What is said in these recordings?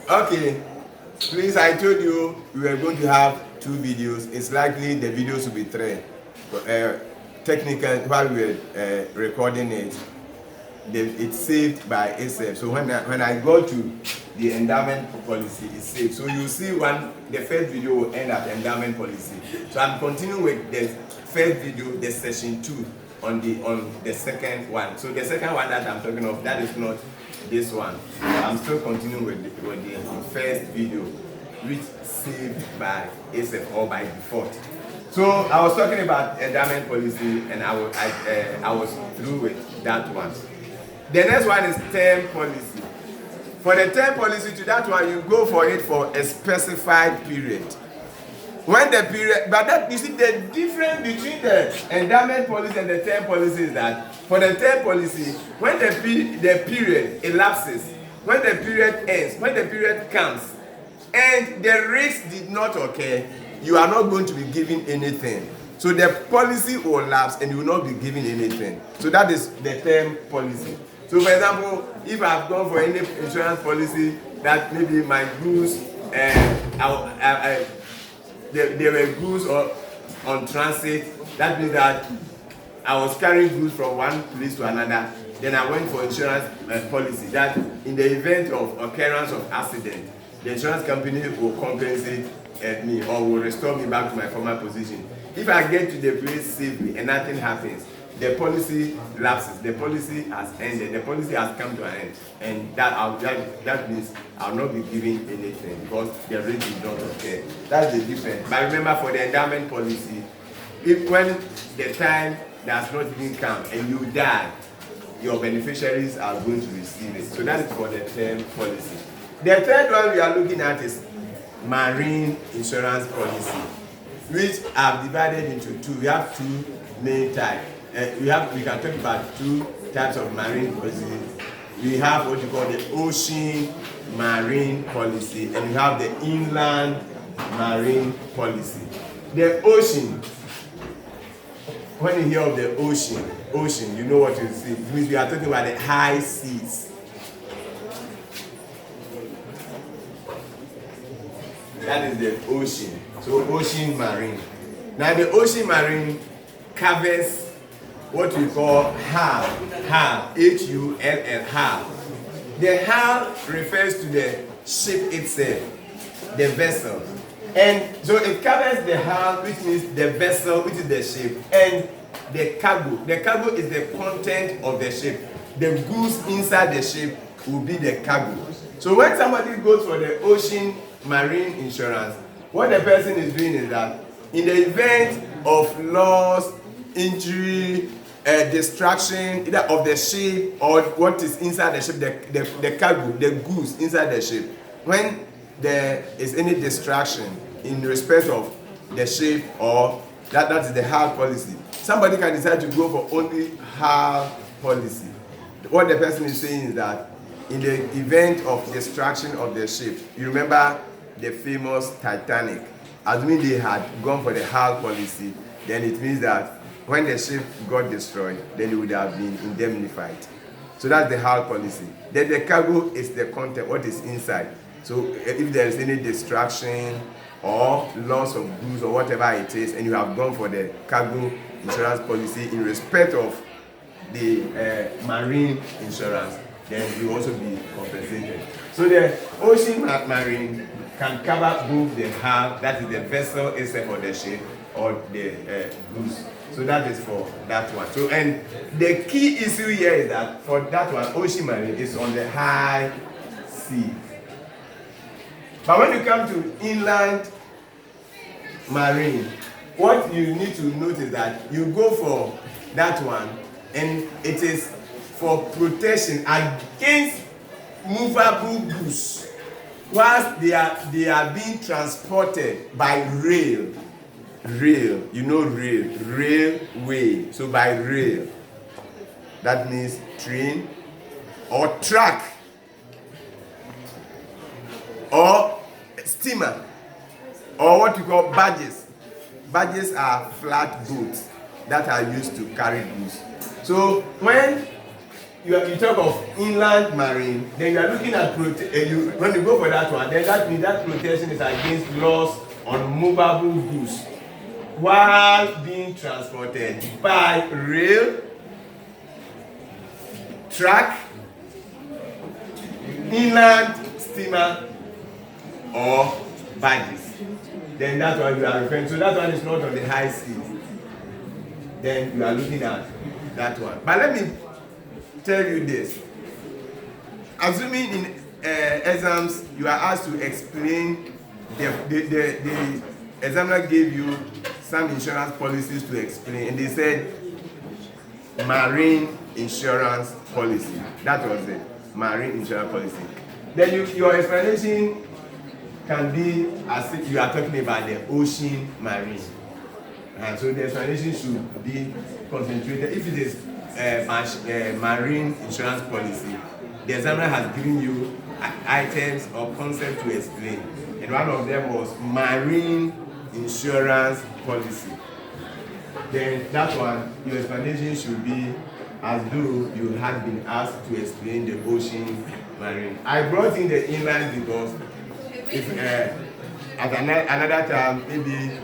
Okay, please, I told you we were going to have 2 videos. It's likely the videos will be 3. Technically, while we were recording it, it's saved by itself. So when I go to the endowment policy, it's saved. So you see the first video will end at endowment policy. So I'm continuing with the first video, the session 2 on the second one. So the second one that I'm talking of, that is not this one. I'm still continuing with the first video, which saved by itself or by default. So I was talking about endowment policy, and I was through with that one. The next one is term policy. For the term policy, to that one, you go for it for a specified period. When the period, but that you see the difference between the endowment policy and the term policy is that for the term policy, when the period elapses, when the period ends, when the period comes, and the risk did not occur, you are not going to be given anything. So the policy will lapse and you will not be given anything. So that is the term policy. So for example, if I've gone for any insurance policy that maybe my goods, there were goods on transit, that means that I was carrying goods from one place to another. Then I went for insurance policy that in the event of occurrence of accident, the insurance company will compensate me or will restore me back to my former position. If I get to the place safely and nothing happens, the policy lapses, the policy has ended, the policy has come to an end, and that means I'll not be given anything because the rate is not okay. That's the difference. But remember, for the endowment policy, when the time does not even come and you die, your beneficiaries are going to receive it. So that is for the term policy. The third one we are looking at is marine insurance policy, which I've divided into 2. We have 2 main types. We can talk about 2 types of marine policy. We have what you call the ocean marine policy, and we have the inland marine policy. The ocean, when you hear of the ocean, you know what you see. It means we are talking about the high seas. That is the ocean. So ocean marine. Now the ocean marine covers what we call hull, H-U-L-L, hull. The hull refers to the ship itself, the vessel. And so it covers the hull, which means the vessel, which is the ship, and the cargo. The cargo is the content of the ship. The goods inside the ship will be the cargo. So when somebody goes for the ocean marine insurance, what the person is doing is that in the event of loss, injury, destruction either of the ship or what is inside the ship, the cargo, the goods inside the ship, when there is any distraction in respect of the ship or that is the hull policy, somebody can decide to go for only hull policy. What the person is saying is that in the event of destruction of the ship, you remember the famous Titanic, assuming they had gone for the hull policy, then it means that when the ship got destroyed, then it would have been indemnified. So that's the hull policy. Then the cargo is the content, what is inside. So if there is any destruction or loss of goods or whatever it is, and you have gone for the cargo insurance policy in respect of the marine insurance, then you will also be compensated. So the ocean marine can cover both the hull, that is the vessel itself or the ship, or the goods. So that is for that one. So, and the key issue here is that for that one, ocean marine is on the high sea. But when you come to inland marine, what you need to note is that you go for that one, and it is for protection against movable goods whilst they are being transported by rail. Rail, you know railway. So by rail, that means train or truck or steamer or what you call barges. Barges are flat boats that are used to carry goods. So when you talk of inland marine, then you are looking at when you go for that one, then that means that protection is against loss on movable goods while being transported by rail, truck, inland steamer, or barges. Then that's what you are referring to. So that one is not on the high seas. Then you are looking at that one. But let me tell you this. Assuming in exams you are asked to explain, the examiner gave you some insurance policies to explain, and they said marine insurance policy. That was it. Marine insurance policy. Then your explanation can be as if you are talking about the ocean marine. And so the explanation should be concentrated. If it is marine insurance policy, the examiner has given you items or concepts to explain. And one of them was marine insurance policy. Then that one, your explanation should be as though you had been asked to explain the ocean marine. I brought in the inland because if at another time maybe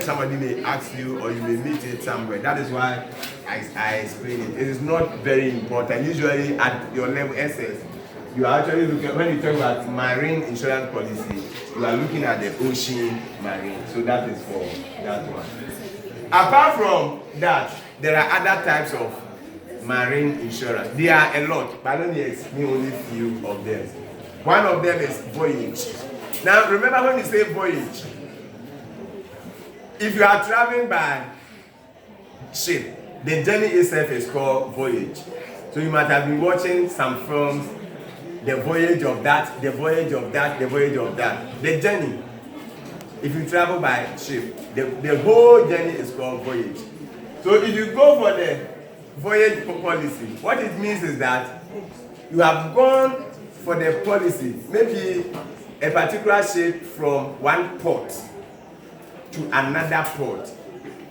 somebody may ask you or you may meet it somewhere. That is why I explain it. It is not very important. Usually at your level SS, you are actually looking, when you talk about marine insurance policy, you are looking at the ocean marine. So that is for that one. Apart from that, there are other types of marine insurance. There are a lot, but let me explain only a few of them. One of them is voyage. Now remember when you say voyage, if you are traveling by ship, the journey itself is called voyage. So you might have been watching some films, the voyage of that, the voyage of that, the voyage of that. The journey, if you travel by ship, the whole journey is called voyage. So if you go for the voyage policy, what it means is that you have gone for the policy, maybe a particular ship from one port to another port.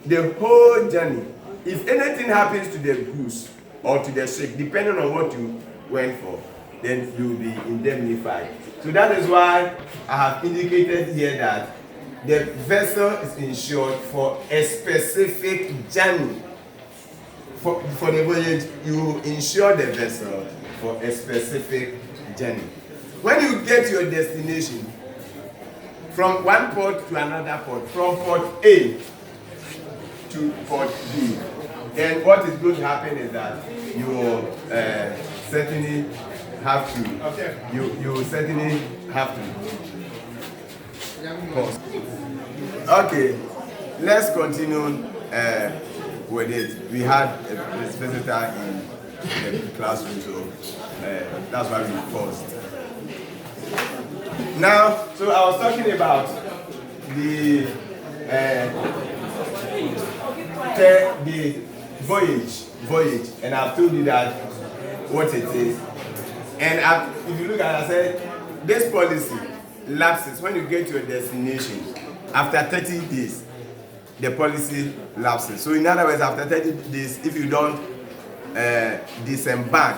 The whole journey, if anything happens to the goods or to the ship, depending on what you went for, then you will be indemnified. So that is why I have indicated here that the vessel is insured for a specific journey. For the voyage, you insure the vessel for a specific journey. When you get to your destination, from one port to another port, from port A to port B, then what is going to happen is that you will certainly have to, you certainly have to pause. Okay, let's continue with it. We had a visitor in the classroom, so that's why we paused. Now, so I was talking about the voyage, and I've told you that what it is. And if you look at it, I said this policy lapses when you get to your destination. After 30 days, the policy lapses. So in other words, after 30 days, if you don't disembark,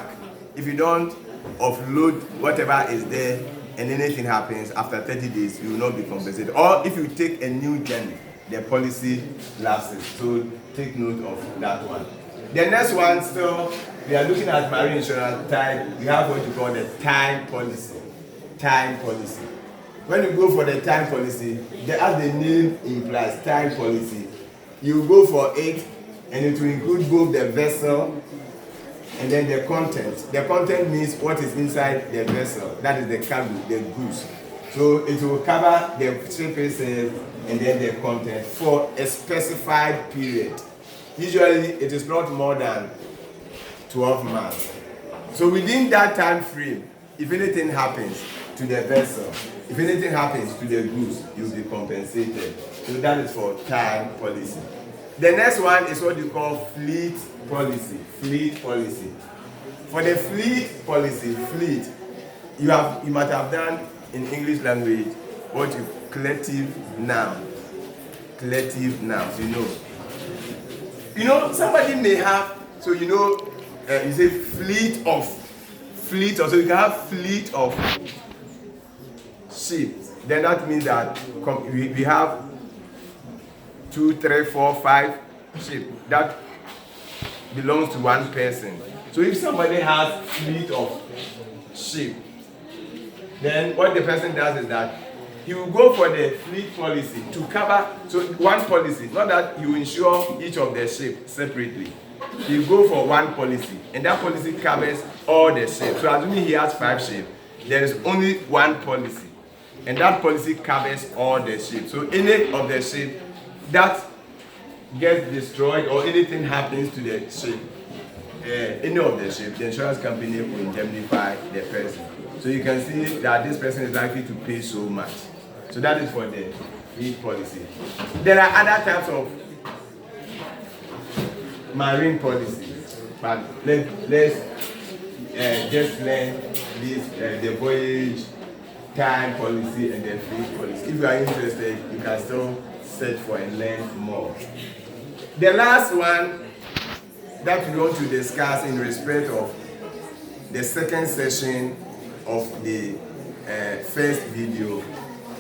if you don't offload whatever is there, and anything happens after 30 days, you will not be compensated. Or if you take a new journey, the policy lapses. So take note of that one. The next one, still, we are looking at marine insurance type. We have what you call the time policy. Time policy. When you go for the time policy, as the name implies, time policy, you go for it, and it will include both the vessel and then the content. The content means what is inside the vessel. That is the cargo, the goods. So it will cover the ship itself and then the content for a specified period. Usually it is not more than 12 months. So within that time frame, if anything happens to the vessel, if anything happens to the goods, you'll be compensated. So that is for time policy. The next one is what you call fleet policy. Fleet policy. For the fleet policy, you might have done in English language what you collective noun. Collective nouns, you know. Somebody may have, so you say fleet of, so you can have fleet of ship. Then that means that we have 2, 3, 4, 5 ship that belongs to one person. So if somebody has fleet of ship, then what the person does is that he will go for the fleet policy to cover, so one policy, not that he will insure each of the ship separately. He will go for one policy, and that policy covers all the ships. So assuming he has 5 ships, there is only one policy, and that policy covers all the ships. So any of the ship that gets destroyed or anything happens to the ship, any of the ship, the insurance company will indemnify the person. So you can see that this person is likely to pay so much. So that is for the fleet policy. There are other types of marine policies, but let's just learn this, the voyage time policy and the fleet policy. If you are interested, you can still search for and learn more. The last one that we want to discuss in respect of the second session of the first video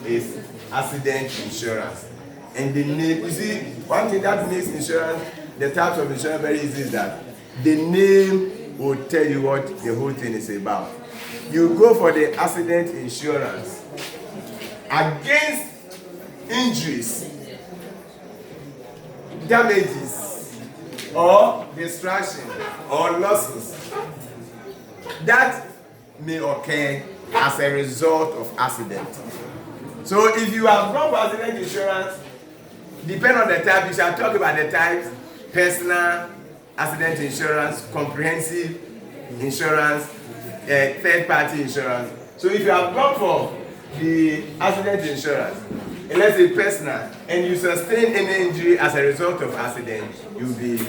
is accident insurance. And the name, you see, one thing that makes insurance, the types of insurance very easy is that the name will tell you what the whole thing is about. You go for the accident insurance against injuries, damages, or destruction, or losses that may occur as a result of accident. So if you have gone for accident insurance, depending on the type, you shall talk about the types: personal accident insurance, comprehensive insurance, third-party insurance. So if you have gone for the accident insurance, and let's say personal, and you sustain any injury as a result of accident, you'll be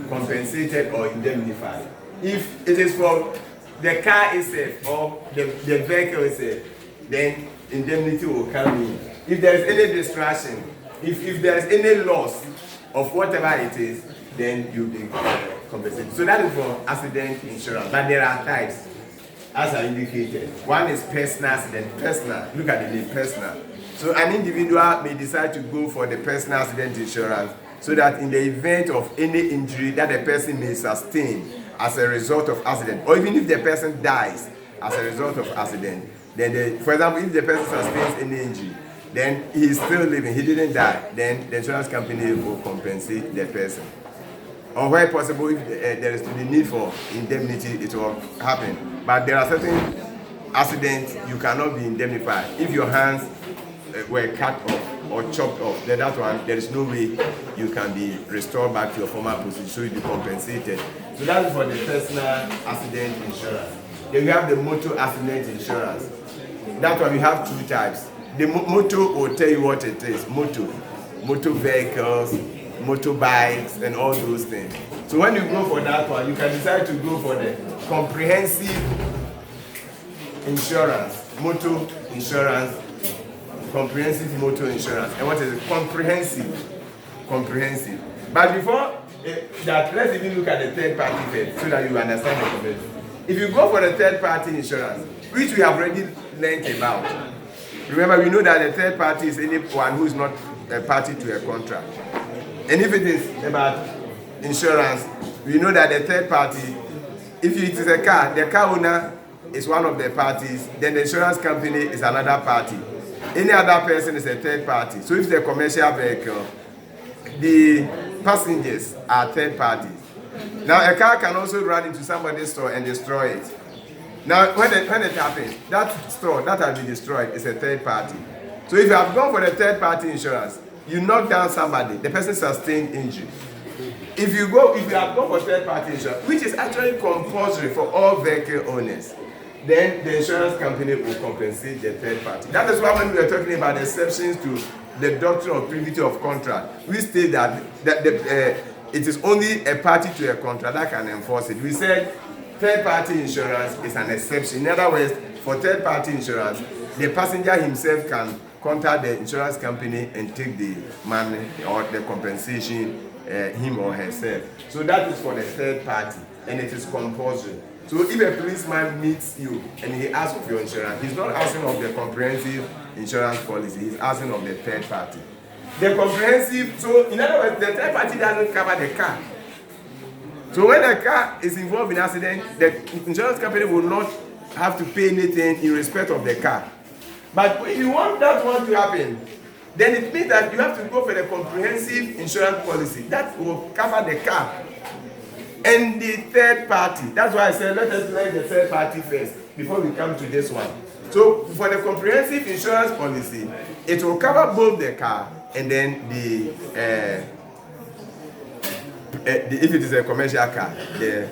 compensated or indemnified. If it is for the car itself or the vehicle itself, then indemnity will come in. If there is any distraction, if there is any loss of whatever it is, then you'll be compensated. So that is for accident insurance. But there are types, as I indicated. One is personal accident. Personal, look at the name, personal. So an individual may decide to go for the personal accident insurance so that in the event of any injury that the person may sustain as a result of accident, or even if the person dies as a result of accident, then for example, if the person sustains any injury, then he is still living, he didn't die, then the insurance company will compensate the person. Or where possible, if there is the need for indemnity, it will happen. But there are certain accidents you cannot be indemnified. If your hands were cut off or chopped off, then that one, there is no way you can be restored back to your former position, so you'll be compensated. So that is for the personal accident insurance. Then we have the motor accident insurance. That one we have 2 types. The motor will tell you what it is. Motor vehicles, motorbikes, and all those things. So when you go for that one, you can decide to go for the comprehensive insurance, motor insurance, comprehensive motor insurance. And what is it? Comprehensive. But before that, let's even look at the third party first so that you understand the comprehensive. If you go for the third party insurance, which we have already learned about, remember we know that the third party is anyone who is not a party to a contract. And if it is about insurance, we know that the third party, if it is a car, the car owner is one of the parties, then the insurance company is another party. Any other person is a third party. So if it's a commercial vehicle, the passengers are third parties. Now a car can also run into somebody's store and destroy it. Now when it happens, that store that has been destroyed is a third party. So if you have gone for the third party insurance, you knock down somebody, the person sustained injury. If you have gone for third party insurance, which is actually compulsory for all vehicle owners, then the insurance company will compensate the third party. That is why when we are talking about exceptions to the doctrine of privity of contract, we state that it is only a party to a contract that can enforce it. We said third party insurance is an exception. In other words, for third party insurance, the passenger himself can contact the insurance company and take the money or the compensation, him or herself. So that is for the third party. and it is compulsory. So if a policeman meets you and he asks of your insurance, he's not asking of the comprehensive insurance policy, he's asking of the third party. The comprehensive, so in other words, the third party doesn't cover the car. So when the car is involved in accident, the insurance company will not have to pay anything in respect of the car. But if you want that one to happen, then it means that you have to go for the comprehensive insurance policy that will cover the car and the third party. That's why I said let us learn the third party first before we come to this one. So for the comprehensive insurance policy, it will cover both the car and then if it is a commercial car, the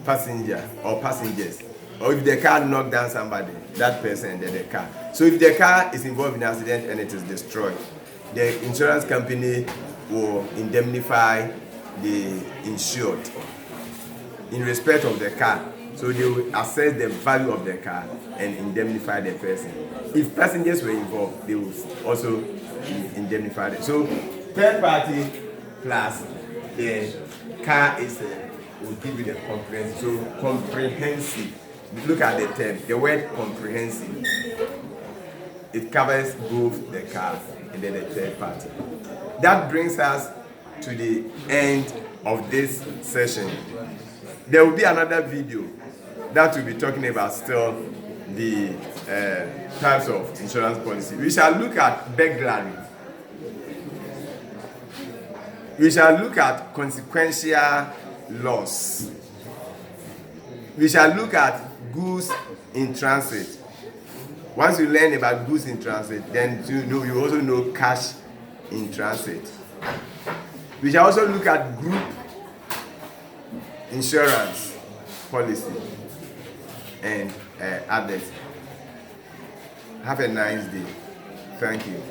passenger or passengers, or if the car knocked down somebody, that person and then the car. So if the car is involved in an accident and it is destroyed, the insurance company will indemnify the insured in respect of the car. So they will assess the value of the car and indemnify the person. If passengers were involved, they will also indemnify them. So third party plus the car is will give you the comprehensive. So comprehensive. Look at the term. The word comprehensive. It covers both the car and then the third party. That brings us to the end of this session. There will be another video that will be talking about still the types of insurance policy. We shall look at burglary. We shall look at consequential loss. We shall look at goods in transit. Once you learn about goods in transit, then you also know cash in transit. We shall also look at group insurance policy and others. Have a nice day. Thank you.